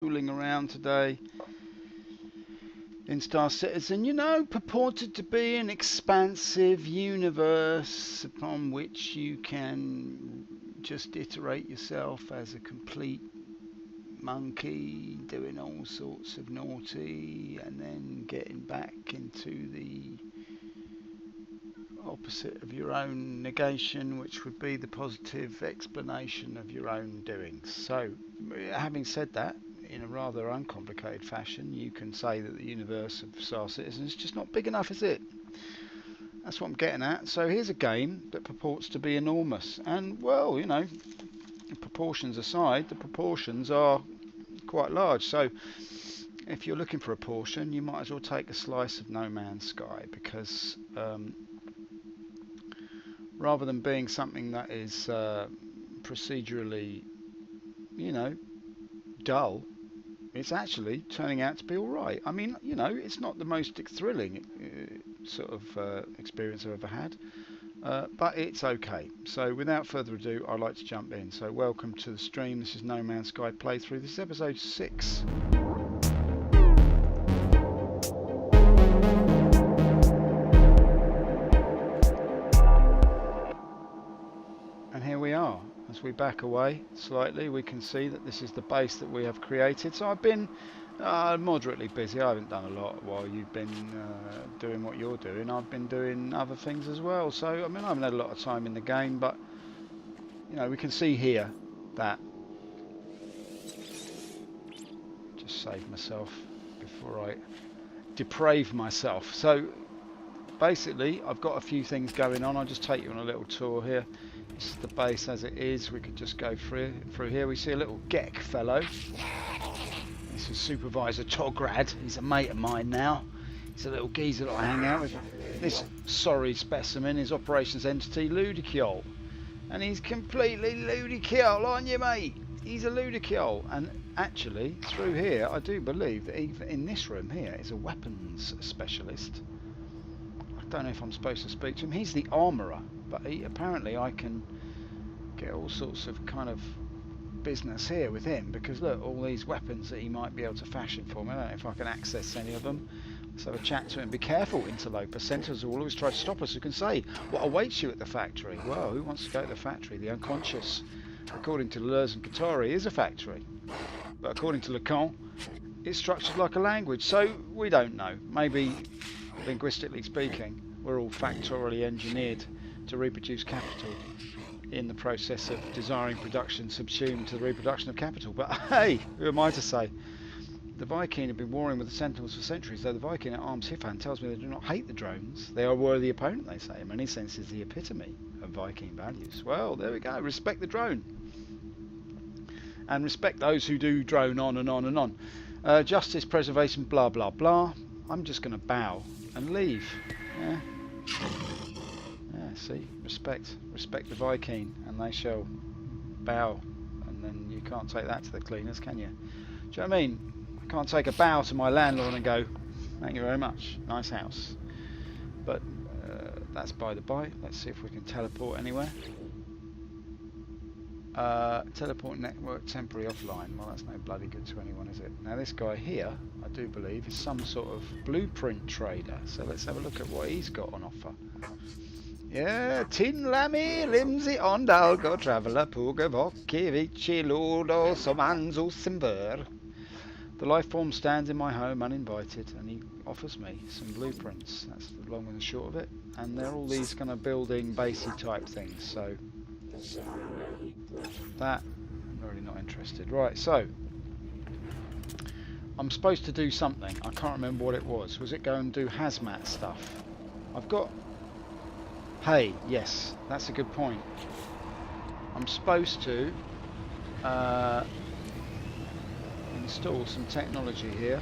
Fooling around today in Star Citizen, you know, purported to be an expansive universe upon which you can just iterate yourself as a complete monkey, doing all sorts of naughty and then getting back into the opposite of your own negation, which would be the positive explanation of your own doings. So, having said that, in a rather uncomplicated fashion, you can say that the universe of Star Citizen is just not big enough, is it? That's what I'm getting at. So here's a game that purports to be enormous, and well, you know, proportions aside, the proportions are quite large. So if you're looking for a portion, you might as well take a slice of No Man's Sky, because rather than being something that is procedurally, you know, dull, it's actually turning out to be all right. I mean, you know, it's not the most thrilling sort of experience I've ever had, but it's okay. So without further ado, I'd like to jump in. So welcome to the stream. This is No Man's Sky playthrough. This is episode 6. And here we are. As we back away slightly, we can see that this is the base that we have created. So I've been moderately busy. I haven't done a lot while you've been doing what you're doing. I've been doing other things as well. So, I mean, I haven't had a lot of time in the game, but, you know, we can see here that... Just save myself before I deprave myself. So, basically, I've got a few things going on. I'll just take you on a little tour here. This is the base as it is. We could just go through here. We see a little Gek fellow. This is Supervisor Tograd. He's a mate of mine now. He's a little geezer that I hang out with. This sorry specimen is Operations Entity Ludicule. And he's completely ludicule, aren't you, mate? He's a ludicule. And actually, through here, I do believe that even in this room here is a weapons specialist. I don't know if I'm supposed to speak to him. He's the armourer. But apparently I can get all sorts of kind of business here with him, because look, all these weapons that he might be able to fashion for me. I don't know if I can access any of them. Let's have a chat to him. Be careful, interloper. Centres will always try to stop us. Who can say what awaits you at the factory? Well, who wants to go to the factory? The unconscious. According to Deleuze and Qatari, is a factory. But according to Lacan, it's structured like a language. So we don't know. Maybe, linguistically speaking, we're all factorially engineered to reproduce capital in the process of desiring production subsumed to the reproduction of capital. But hey, who am I to say? The Viking have been warring with the Sentinels for centuries, though the Viking at arms Hifan tells me they do not hate the drones. They are a worthy opponent, they say. In many senses, the epitome of Viking values. Well, there we go. Respect the drone. And respect those who do drone on and on and on. Justice, preservation, blah, blah, blah. I'm just going to bow and leave. Yeah. Yeah, see, respect the Viking, and they shall bow, and then you can't take that to the cleaners, can you? Do you know what I mean? I can't take a bow to my landlord and go, thank you very much, nice house. But that's by the by. Let's see if we can teleport anywhere. Teleport network temporary offline. Well, that's no bloody good to anyone, is it? Now this guy here, I do believe, is some sort of blueprint trader. So let's have a look at what he's got on offer. Yeah, tin lammy, limsy ondalgo traveller, pugavoki, vici ludo, somanzo simber. The life form stands in my home uninvited, and he offers me some blueprints. That's the long and the short of it. And they're all these kind of building basey type things, so that I'm really not interested. Right, so I'm supposed to do something. I can't remember what it was. Was it go and do hazmat stuff? I've got... Hey, yes, that's a good point. I'm supposed to install some technology here,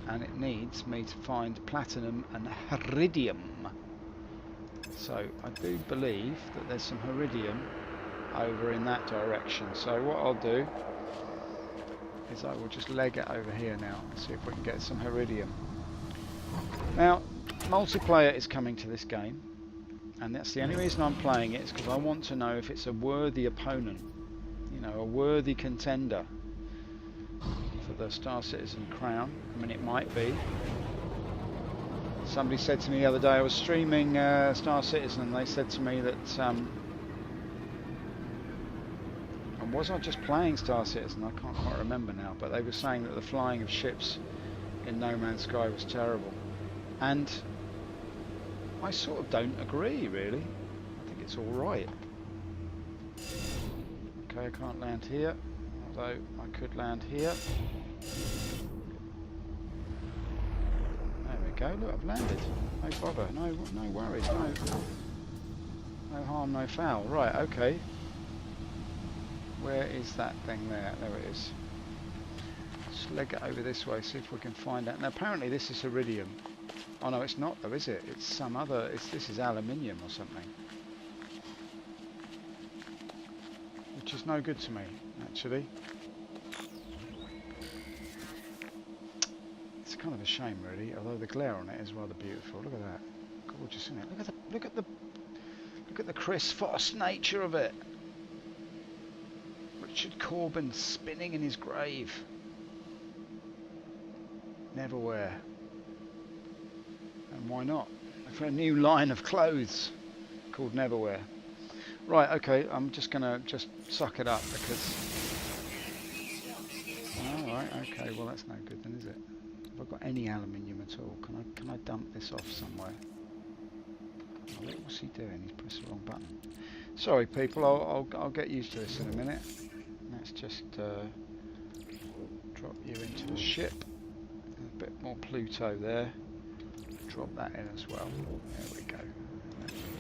and it needs me to find platinum and iridium. So I do believe that there's some iridium over in that direction. So what I'll do is I will just leg it over here now and see if we can get some iridium. Now, multiplayer is coming to this game. And that's the only reason I'm playing it, is because I want to know if it's a worthy opponent, you know, a worthy contender. for the Star Citizen crown. I mean, it might be. Somebody said to me the other day, I was streaming Star Citizen, and they said to me that and was I just playing Star Citizen? I can't quite remember now, but they were saying that the flying of ships in No Man's Sky was terrible, and I sort of don't agree, really. I think it's all right. Okay, I can't land here, although I could land here. There we go. Look, I've landed. No bother. No worries. No harm, no foul. Right. Okay. Where is that thing there? There it is. Let's leg it over this way, see if we can find out. Now apparently this is Iridium. Oh no, it's not though, is it? It's some other, this is aluminium or something. Which is no good to me, actually. It's kind of a shame really, although the glare on it is rather beautiful. Look at that. Gorgeous, isn't it? Look at the crisp, fast nature of it. Richard Corbin spinning in his grave. Neverwhere. And why not? For a new line of clothes called Neverwhere. Right, okay, I'm just gonna suck it up because... Alright, okay, well that's no good then, is it? Have I got any aluminium at all? Can I dump this off somewhere? Oh, what's he doing? He's pressed the wrong button. Sorry people, I'll get used to this in a minute. Let's just drop you into the ship. A bit more Pluto there. Drop that in as well. There we go.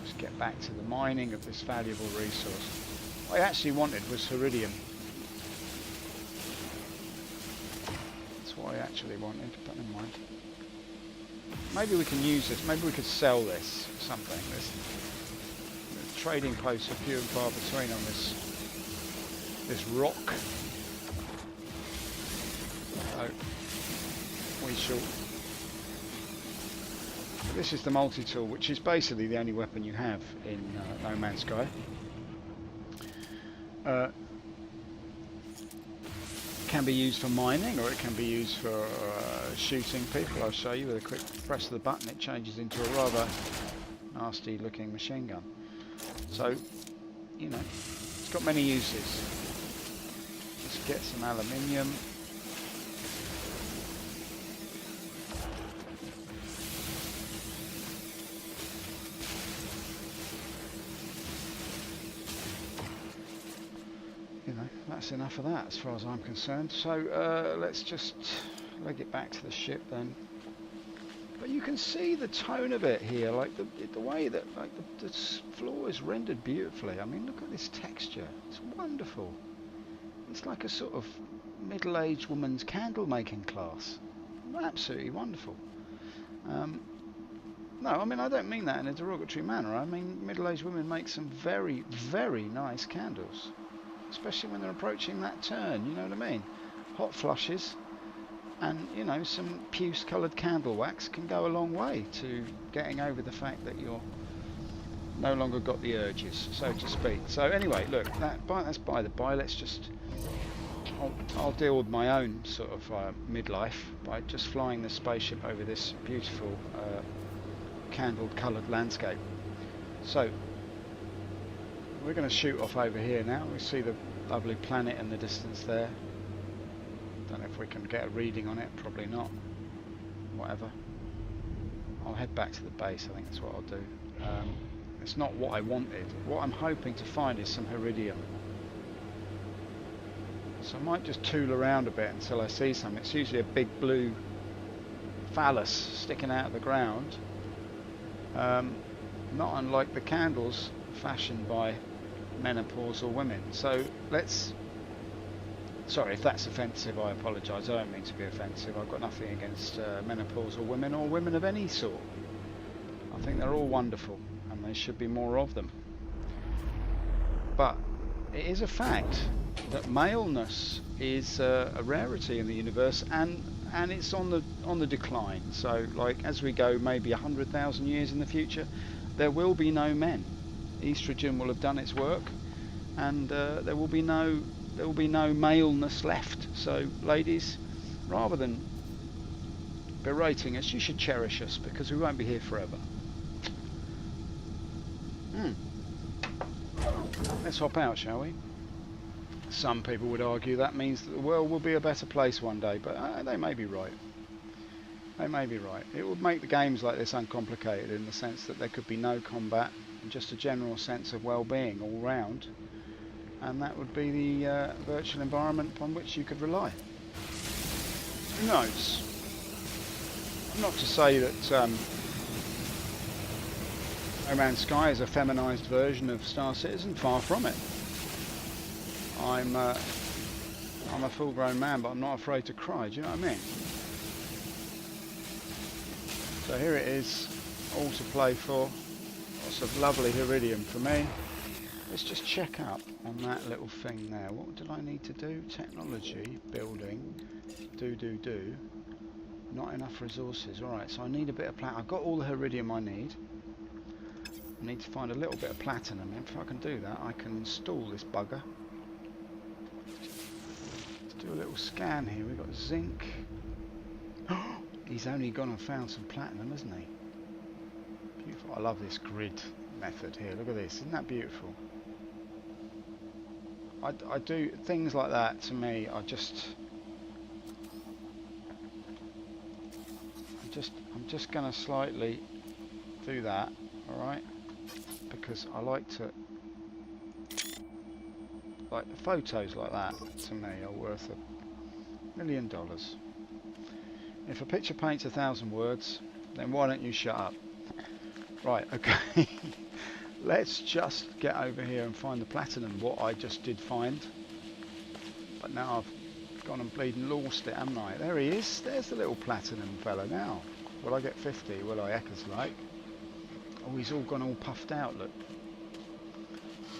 Let's get back to the mining of this valuable resource. What I actually wanted was Iridium. That's what I actually wanted, but never mind. Maybe we can use this. Maybe we could sell this or something. The trading posts are few and far between on this rock. So we shall. This is the Multitool, which is basically the only weapon you have in No Man's Sky. Can be used for mining, or it can be used for shooting people. I'll show you with a quick press of the button. It changes into a rather nasty looking machine gun. So, you know, it's got many uses. Let's get some aluminium. You know, that's enough of that as far as I'm concerned. So let's just leg it back to the ship then. But you can see the tone of it here, like the way that the floor is rendered beautifully. I mean, look at this texture. It's wonderful. It's like a sort of middle-aged woman's candle making class. Absolutely wonderful. No, I mean, I don't mean that in a derogatory manner. I mean, middle-aged women make some very, very nice candles. Especially when they're approaching that turn, you know what I mean? Hot flushes and, you know, some puce-coloured candle wax can go a long way to getting over the fact that you're no longer got the urges, so to speak. So anyway, look, that's by the by. Let's just... I'll deal with my own sort of midlife by just flying the spaceship over this beautiful candle-coloured landscape. So we're going to shoot off over here now. We see the lovely planet in the distance there. Don't know if we can get a reading on it, probably not. Whatever. I'll head back to the base, I think that's what I'll do. It's not what I wanted. What I'm hoping to find is some Iridium. So I might just tool around a bit until I see some. It's usually a big blue phallus sticking out of the ground. Not unlike the candles fashioned by menopausal women. So let's... Sorry if that's offensive, I apologise. I don't mean to be offensive. I've got nothing against menopausal women or women of any sort. I think they're all wonderful and there should be more of them. But it is a fact that maleness is a rarity in the universe, and it's on the decline. So like as we go maybe 100,000 years in the future, there will be no men. Estrogen will have done its work, and there will be no maleness left. So ladies, rather than berating us, you should cherish us, because we won't be here forever. Let's hop out, shall we? Some people would argue that means that the world will be a better place one day, but they may be right. They may be right. It would make the games like this uncomplicated, in the sense that there could be no combat and just a general sense of well-being all round, and that would be the virtual environment upon which you could rely. Who knows? Not to say that No Man's Sky is a feminised version of Star Citizen, far from it. I'm a full-grown man, but I'm not afraid to cry, do you know what I mean? So here it is, all to play for. Lots of lovely Iridium for me. Let's just check up on that little thing there. What did I need to do? Technology, building, do. Not enough resources. Alright, so I need a bit of platinum. I've got all the Iridium I need. I need to find a little bit of platinum. If I can do that, I can install this bugger. Let's do a little scan here. We've got zinc. He's only gone and found some platinum, hasn't he? Beautiful. I love this grid method here. Look at this. Isn't that beautiful? I do things like that. To me, I'm just going to slightly do that. All right, because I like the photos like that. To me, are worth $1 million. If a picture paints 1,000 words, then why don't you shut up? Right, okay. Let's just get over here and find the platinum, what I just did find. But now I've gone and bleeding lost it, haven't I? There he is. There's the little platinum fella now. Will I get 50? Will I, Eckers like? Oh, he's all gone all puffed out, look.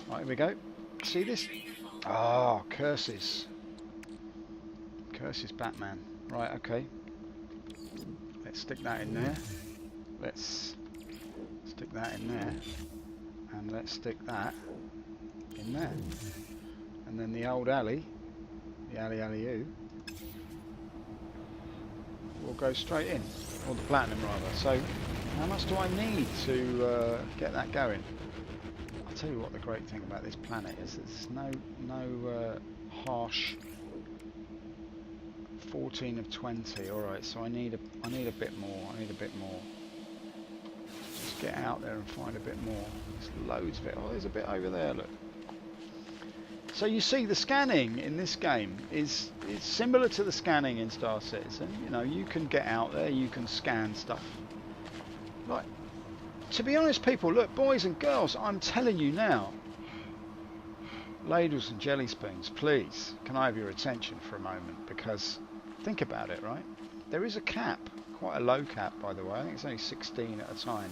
Right, here we go. See this? Oh, curses. Curses Batman. Right, okay. Let's stick that in there. Let's stick that in there. And let's stick that in there. And then the old alley, the alley-oo, will go straight in. Or the platinum, rather. So, how much do I need to get that going? I'll tell you what the great thing about this planet is. There's no harsh 14 of 20. Alright, so I need a bit more. I need a bit more. Just get out there and find a bit more. There's loads of it. Oh, there's a bit over there, look. So you see, the scanning in this game is similar to the scanning in Star Citizen. You know, you can get out there, you can scan stuff. Like, to be honest, people, look, boys and girls, I'm telling you now, ladles and jelly spoons, please, can I have your attention for a moment? Because think about it, right? There is a cap, quite a low cap, by the way. I think it's only 16 at a time.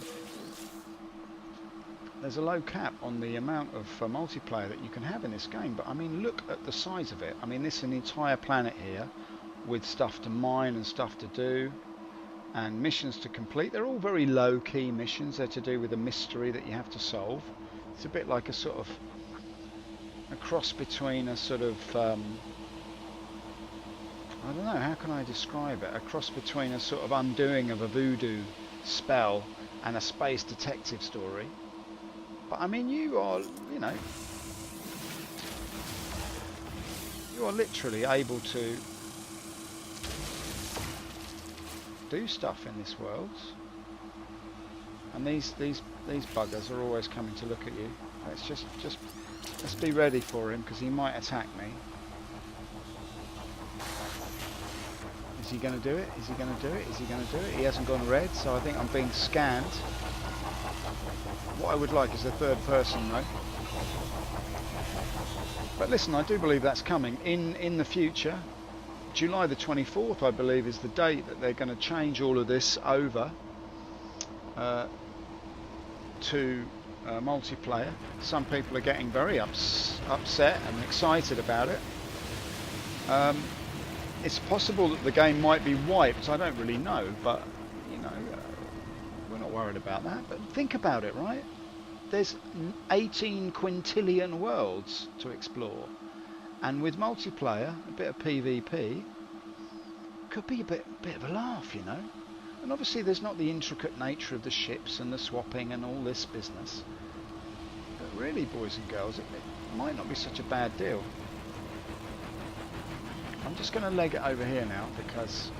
There's a low cap on the amount of multiplayer that you can have in this game, but I mean, look at the size of it. I mean, this is an entire planet here with stuff to mine and stuff to do and missions to complete. They're all very low-key missions. They're to do with a mystery that you have to solve. It's a bit like a sort of a cross between a sort of I don't know, how can I describe it? A cross between a sort of undoing of a voodoo spell and a space detective story. But I mean, you are literally able to do stuff in this world. And these buggers are always coming to look at you. Let's just let's be ready for him, because he might attack me. Is he going to do it? Is he going to do it? Is he going to do it? He hasn't gone red, so I think I'm being scanned. What I would like is a third person, though. But listen, I do believe that's coming in the future. July the 24th, I believe, is the date that they're going to change all of this over to multiplayer. Some people are getting very upset and excited about it. It's possible that the game might be wiped. I don't really know, but you know, we're not worried about that. But think about it, right? There's 18 quintillion worlds to explore, and with multiplayer, a bit of PvP, could be a bit of a laugh, you know. And obviously there's not the intricate nature of the ships and the swapping and all this business. But really, boys and girls, it might not be such a bad deal. I'm just going to leg it over here now because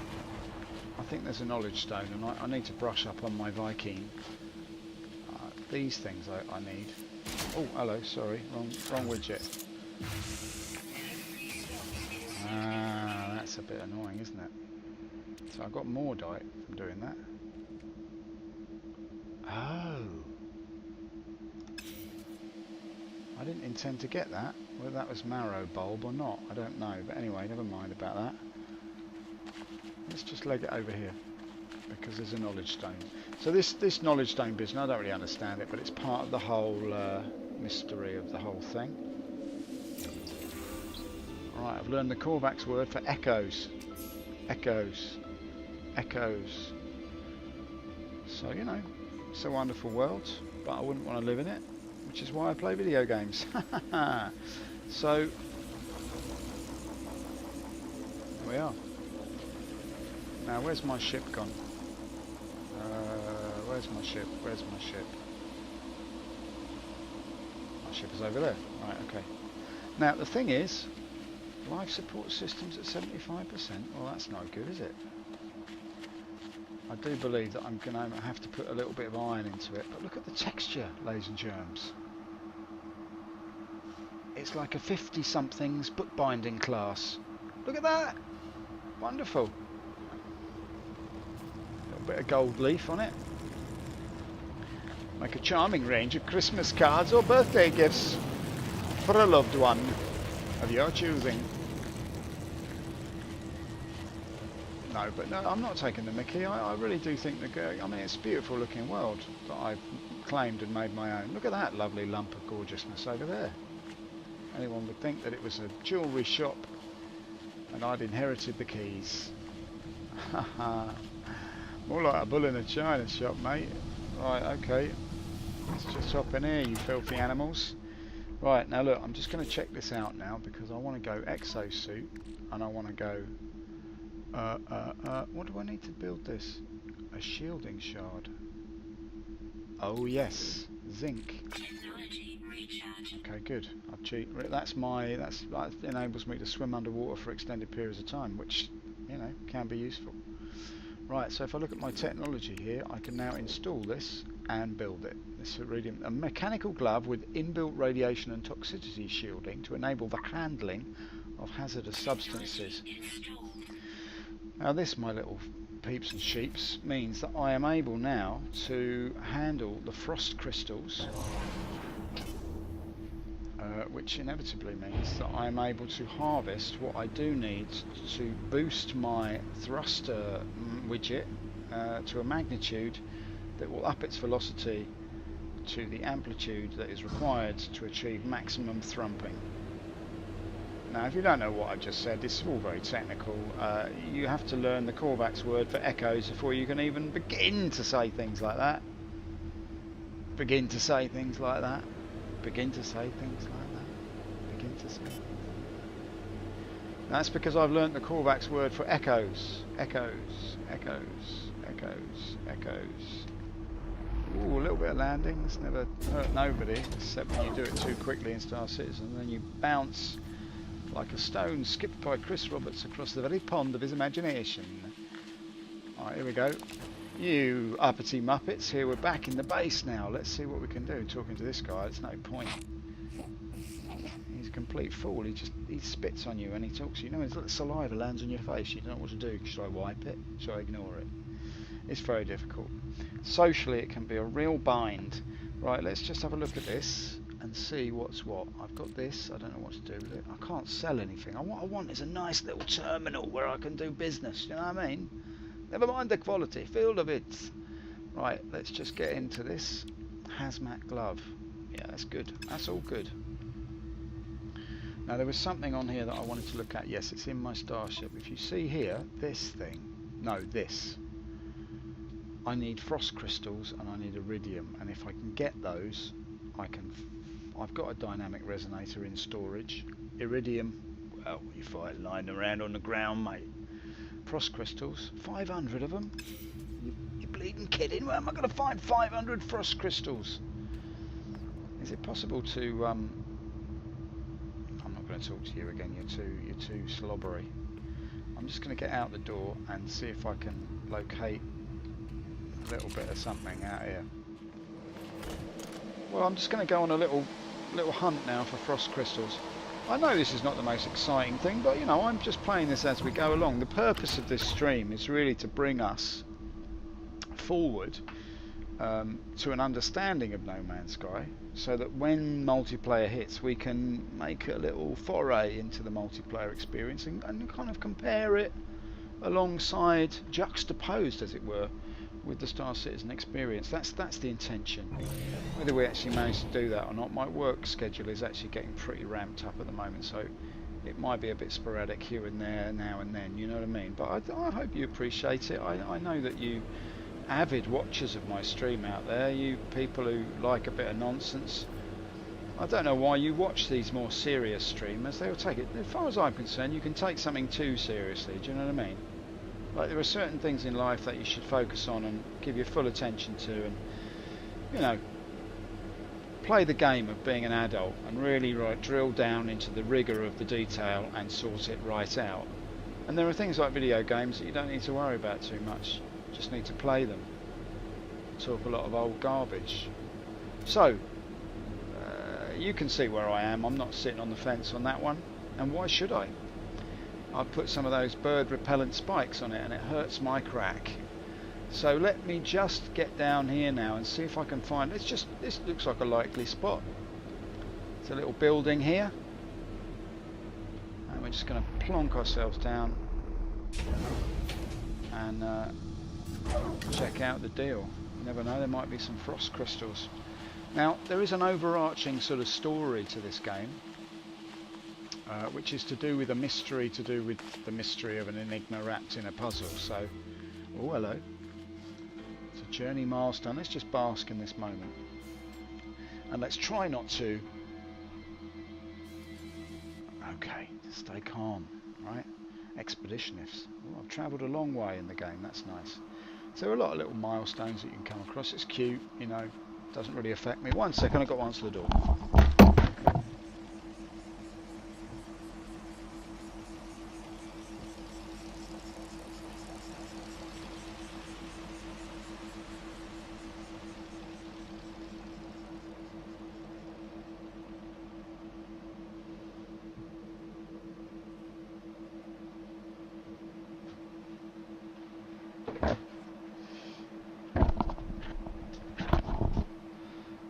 I think there's a knowledge stone and I need to brush up on my Viking. These things I need. Oh, hello, sorry, wrong widget. Ah, that's a bit annoying, isn't it? So I've got more dite from doing that. Oh. I didn't intend to get that. Whether that was marrow bulb or not, I don't know. But anyway, never mind about that. Let's just leg it over here because there's a knowledge stone. So this knowledge stone business, I don't really understand it, but it's part of the whole mystery of the whole thing. Right, I've learned the Korvax word for echoes. Echoes. Echoes. So, you know, it's a wonderful world, but I wouldn't want to live in it, which is why I play video games. So, here we are. Now, where's my ship gone? Where's my ship? Where's my ship? My ship is over there. Right, okay. Now, the thing is, life support systems at 75%. Well, that's not good, is it? I do believe that I'm going to have to put a little bit of iron into it. But look at the texture, ladies and germs. It's like a 50-somethings bookbinding class. Look at that! Wonderful. A little bit of gold leaf on it. Make a charming range of Christmas cards or birthday gifts for a loved one of your choosing. No, but no, I'm not taking the mickey. I really do think I mean, it's a beautiful looking world that I've claimed and made my own. Look at that lovely lump of gorgeousness over there. Anyone would think that it was a jewellery shop and I'd inherited the keys. More like a bull in a china shop, mate. Right, okay. Let's just hop in here, you filthy animals. Right, now look, I'm just going to check this out now because I want to go exosuit and I want to go... what do I need to build this? A shielding shard. Oh yes, zinc. Okay, good. That enables me to swim underwater for extended periods of time, which, you know, can be useful. Right, so if I look at my technology here, I can now install this and build it. This Iridium, a mechanical glove with inbuilt radiation and toxicity shielding to enable the handling of hazardous substances. Now this, my little peeps and sheeps, means that I am able now to handle the frost crystals, which inevitably means that I am able to harvest what I do need to boost my thruster widget to a magnitude that will up its velocity to the amplitude that is required to achieve maximum thrumping. Now, if you don't know what I've just said, this is all very technical. You have to learn the Korvax word for echoes before you can even begin to say things like that. Begin to say things like that. Begin to say things like that. Begin to say. That's because I've learnt the Korvax word for echoes. Echoes. Echoes. Echoes. Echoes. Ooh, a little bit of landing. It's never hurt nobody, except when you do it too quickly in Star Citizen, and then you bounce like a stone skipped by Chris Roberts across the very pond of his imagination. Alright, here we go. You uppity muppets, here we're back in the base now. Let's see what we can do. Talking to this guy, it's no point. He's a complete fool. He spits on you and he talks to you. You know, his little saliva lands on your face. You don't know what to do. Should I wipe it? Should I ignore it? It's very difficult. Socially, it can be a real bind. Right, let's just have a look at this and see what's what. I've got this, I don't know what to do with it. I can't sell anything. What I want is a nice little terminal where I can do business, you know what I mean? Never mind the quality, field of it. Right, let's just get into this hazmat glove. Yeah, that's good. That's all good. Now there was something on here that I wanted to look at. Yes, it's in my Starship. If you see here, this thing, no, this. I need frost crystals and I need iridium, and if I can get those, I've got a dynamic resonator in storage. Iridium, well, you find it lying around on the ground, mate. Frost crystals. 500 of them? You're bleeding kidding? Where am I going to find 500 frost crystals? Is it possible to... I'm not going to talk to you again. You're too slobbery. I'm just going to get out the door and see if I can locate a little bit of something out here. Well, I'm just going to go on a little hunt now for frost crystals. I know this is not the most exciting thing, but you know, I'm just playing this as we go along. The purpose of this stream is really to bring us forward to an understanding of No Man's Sky, so that when multiplayer hits, we can make a little foray into the multiplayer experience and kind of compare it alongside, juxtaposed as it were, with the Star Citizen experience. That's the intention. Whether we actually manage to do that or not, my work schedule is actually getting pretty ramped up at the moment, so it might be a bit sporadic here and there, now and then, you know what I mean? But I hope you appreciate it. I know that you avid watchers of my stream out there, you people who like a bit of nonsense, I don't know why you watch these more serious streamers. They'll take it, as far as I'm concerned, you can take something too seriously, do you know what I mean? Like, there are certain things in life that you should focus on and give your full attention to, and, you know, play the game of being an adult and really drill down into the rigour of the detail and sort it right out. And there are things like video games that you don't need to worry about too much, just need to play them. Talk a lot of old garbage. So, you can see where I am. I'm not sitting on the fence on that one, and why should I? I've put some of those bird repellent spikes on it and it hurts my crack. So let me just get down here now and see if I can find, this looks like a likely spot. It's a little building here, and we're just going to plonk ourselves down and check out the deal. You never know, there might be some frost crystals. Now, there is an overarching sort of story to this game, which is to do with a mystery, to do with the mystery of an enigma wrapped in a puzzle. So, oh hello, it's a journey milestone. Let's just bask in this moment, and let's try not to, okay, stay calm, right? Expeditionists. Oh, I've travelled a long way in the game, that's nice. So there are a lot of little milestones that you can come across. It's cute, you know, doesn't really affect me. 1 second, I've got to answer the door.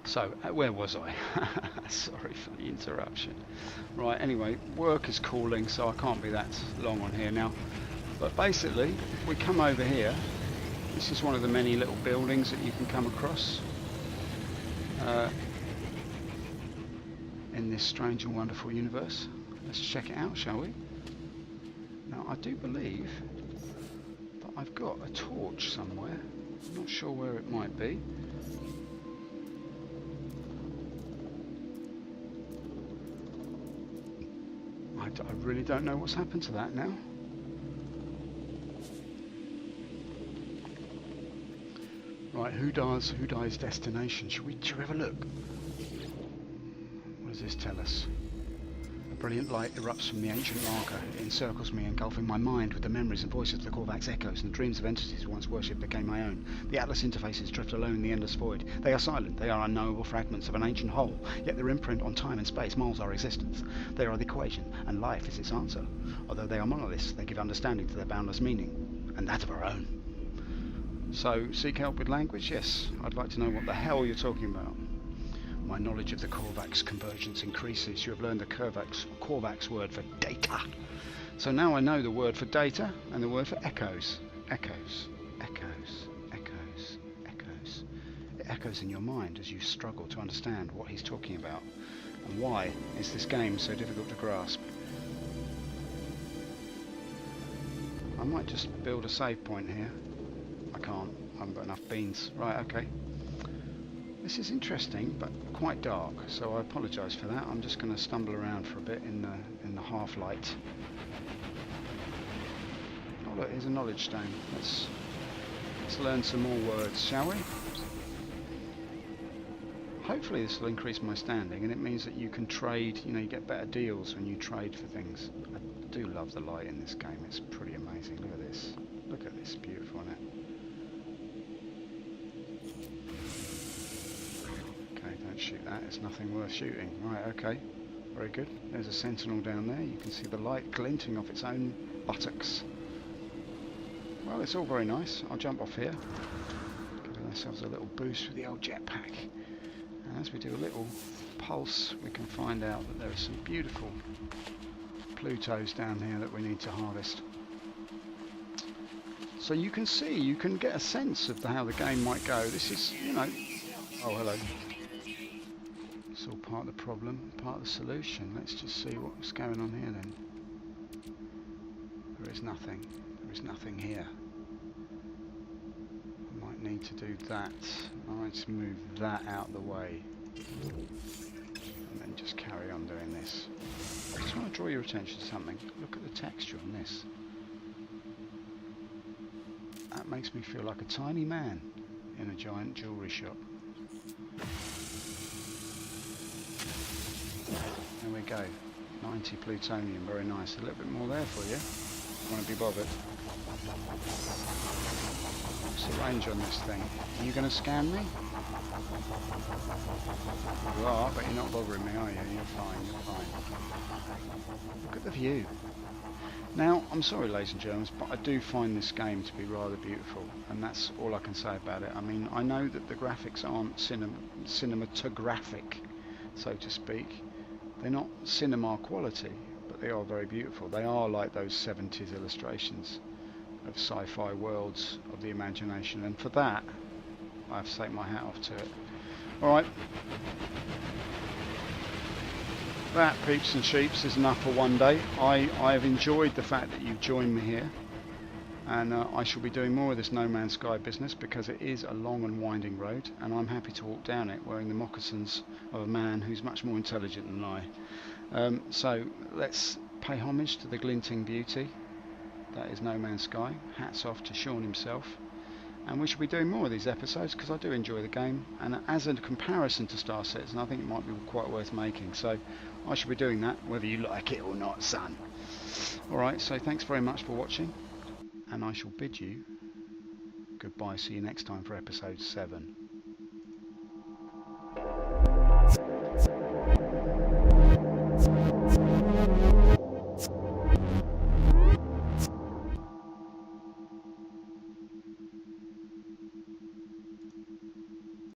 So, where was I? Sorry for the interruption. Right, anyway, work is calling, so I can't be that long on here now. But basically, we come over here. This is one of the many little buildings that you can come across in this strange and wonderful universe. Let's check it out, shall we? Now, I do believe that I've got a torch somewhere. I'm not sure where it might be. I really don't know what's happened to that now. Right, who dies destination? Should we have a look? What does this tell us? A brilliant light erupts from the ancient marker. It encircles me, engulfing my mind with the memories and voices of the Korvax echoes and the dreams of entities once worshipped became my own. The Atlas interfaces drift alone in the endless void. They are silent, they are unknowable fragments of an ancient whole, yet their imprint on time and space molds our existence. They are the equation, and life is its answer. Although they are monoliths, they give understanding to their boundless meaning, and that of our own. So, seek help with language? Yes, I'd like to know what the hell you're talking about. My knowledge of the Korvax convergence increases. You have learned the Korvax word for data. So now I know the word for data and the word for echoes. Echoes, echoes, echoes, echoes. It echoes in your mind as you struggle to understand what he's talking about. And why is this game so difficult to grasp? I might just build a save point here. I can't. I haven't got enough beans. Right, okay. This is interesting, but quite dark, so I apologise for that. I'm just going to stumble around for a bit in the half light. Not look, here's a knowledge stone. Let's learn some more words, shall we? Hopefully this will increase my standing, and it means that you can trade, you know, you get better deals when you trade for things. I do love the light in this game, it's pretty amazing. Look at this. Look at this, beautiful, isn't it? Okay, don't shoot that, it's nothing worth shooting. Right, okay, very good. There's a sentinel down there, you can see the light glinting off its own buttocks. Well, it's all very nice. I'll jump off here. Give ourselves a little boost with the old jetpack. And as we do a little pulse, we can find out that there are some beautiful Plutos down here that we need to harvest. So you can see, you can get a sense of how the game might go. This is, you know... Oh, hello. It's all part of the problem, part of the solution. Let's just see what's going on here then. There is nothing. There is nothing here. I might need to do that. I might just move that out of the way. And then just carry on doing this. I just want to draw your attention to something. Look at the texture on this. That makes me feel like a tiny man in a giant jewellery shop. There we go. 90 plutonium, very nice. A little bit more there for you. Won't be bothered. What's the range on this thing? Are you going to scan me? You are, but you're not bothering me, are you? You're fine, you're fine. Look at the view. Now, I'm sorry ladies and gentlemen, but I do find this game to be rather beautiful, and that's all I can say about it. I mean, I know that the graphics aren't cinematographic, so to speak. They're not cinema quality, but they are very beautiful. They are like those 70s illustrations of sci-fi worlds of the imagination, and for that I have to take my hat off to it. Alright, that, peeps and sheeps, is enough for one day. I have enjoyed the fact that you've joined me here, and I shall be doing more of this No Man's Sky business because it is a long and winding road, and I'm happy to walk down it wearing the moccasins of a man who's much more intelligent than I. So let's pay homage to the glinting beauty that is No Man's Sky. Hats off to Sean himself, and we shall be doing more of these episodes because I do enjoy the game, and as a comparison to Star Citizen, I think it might be quite worth making, so I shall be doing that whether you like it or not, son. Alright, so thanks very much for watching, and I shall bid you goodbye. See you next time for episode 7.